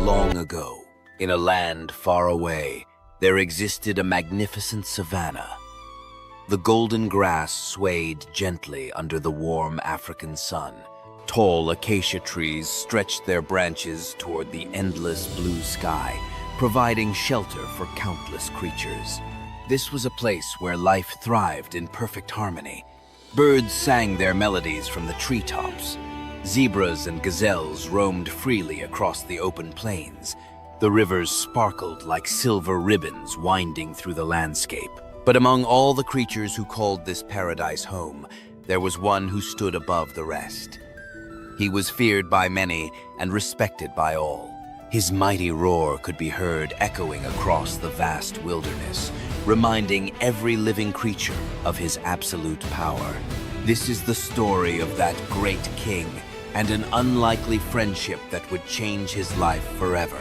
long ago, in a land far away, there existed a magnificent savanna. The golden grass swayed gently under the warm African sun. Tall acacia trees stretched their branches toward the endless blue sky, providing shelter for countless creatures. This was a place where life thrived in perfect harmony. Birds sang their melodies from the treetops. Zebras and gazelles roamed freely across the open plains. The rivers sparkled like silver ribbons winding through the landscape. But among all the creatures who called this paradise home, there was one who stood above the rest. He was feared by many and respected by all. His mighty roar could be heard echoing across the vast wilderness, reminding every living creature of his absolute power. This is the story of that great king and an unlikely friendship that would change his life forever.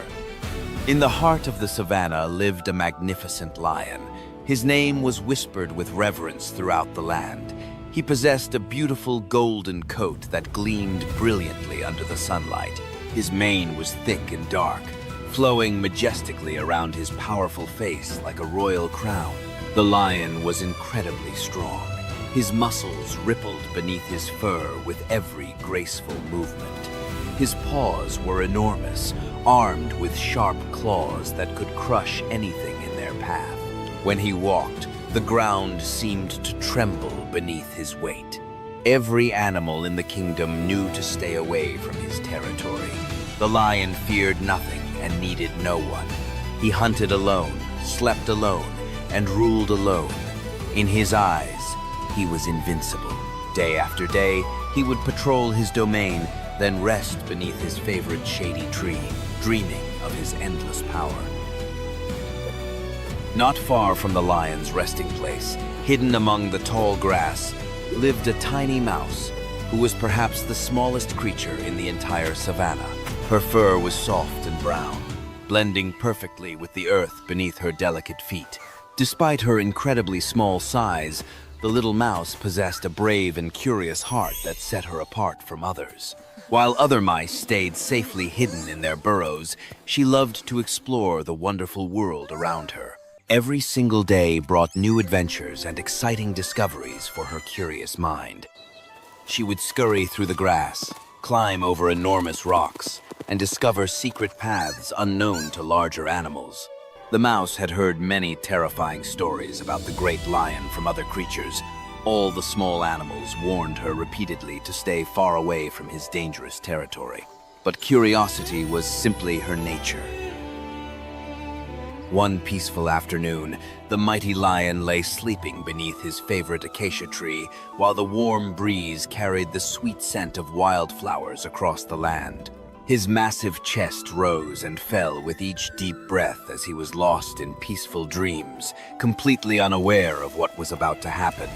In the heart of the savannah lived a magnificent lion. His name was whispered with reverence throughout the land. He possessed a beautiful golden coat that gleamed brilliantly under the sunlight. His mane was thick and dark, flowing majestically around his powerful face like a royal crown. The lion was incredibly strong. His muscles rippled beneath his fur with every graceful movement. His paws were enormous, armed with sharp claws that could crush anything in their path. When he walked, the ground seemed to tremble beneath his weight. Every animal in the kingdom knew to stay away from his territory. The lion feared nothing and needed no one. He hunted alone, slept alone, and ruled alone. In his eyes, he was invincible. Day after day, he would patrol his domain, then rest beneath his favorite shady tree, dreaming of his endless power. Not far from the lion's resting place, hidden among the tall grass, lived a tiny mouse, who was perhaps the smallest creature in the entire savannah. Her fur was soft and brown, blending perfectly with the earth beneath her delicate feet. Despite her incredibly small size, the little mouse possessed a brave and curious heart that set her apart from others. While other mice stayed safely hidden in their burrows, she loved to explore the wonderful world around her. Every single day brought new adventures and exciting discoveries for her curious mind. She would scurry through the grass, climb over enormous rocks, and discover secret paths unknown to larger animals. The mouse had heard many terrifying stories about the great lion from other creatures. All the small animals warned her repeatedly to stay far away from his dangerous territory. But curiosity was simply her nature. One peaceful afternoon, the mighty lion lay sleeping beneath his favorite acacia tree, while the warm breeze carried the sweet scent of wildflowers across the land. His massive chest rose and fell with each deep breath as he was lost in peaceful dreams, completely unaware of what was about to happen.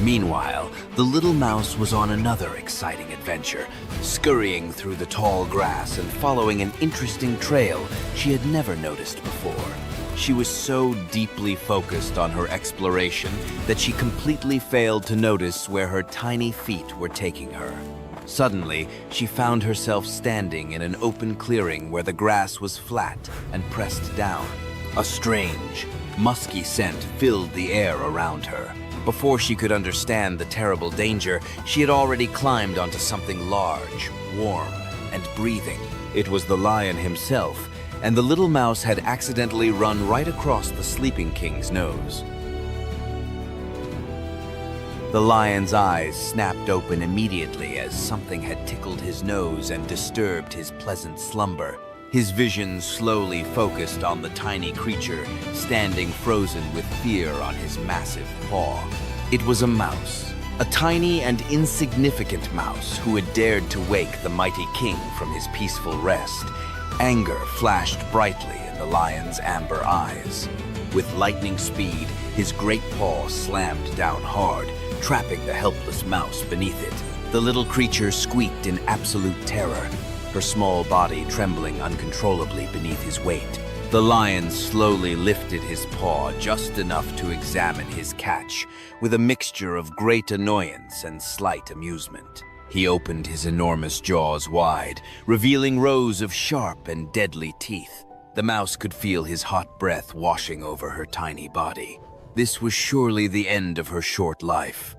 Meanwhile, the little mouse was on another exciting adventure, scurrying through the tall grass and following an interesting trail she had never noticed before. She was so deeply focused on her exploration that she completely failed to notice where her tiny feet were taking her. Suddenly, she found herself standing in an open clearing where the grass was flat and pressed down. A strange, musky scent filled the air around her. Before she could understand the terrible danger, she had already climbed onto something large, warm, and breathing. It was the lion himself, and the little mouse had accidentally run right across the sleeping king's nose. The lion's eyes snapped open immediately as something had tickled his nose and disturbed his pleasant slumber. His vision slowly focused on the tiny creature standing frozen with fear on his massive paw. It was a mouse, a tiny and insignificant mouse who had dared to wake the mighty king from his peaceful rest. Anger flashed brightly in the lion's amber eyes. With lightning speed, his great paw slammed down hard, trapping the helpless mouse beneath it. The little creature squeaked in absolute terror, her small body trembling uncontrollably beneath his weight. The lion slowly lifted his paw just enough to examine his catch, with a mixture of great annoyance and slight amusement. He opened his enormous jaws wide, revealing rows of sharp and deadly teeth. The mouse could feel his hot breath washing over her tiny body. This was surely the end of her short life.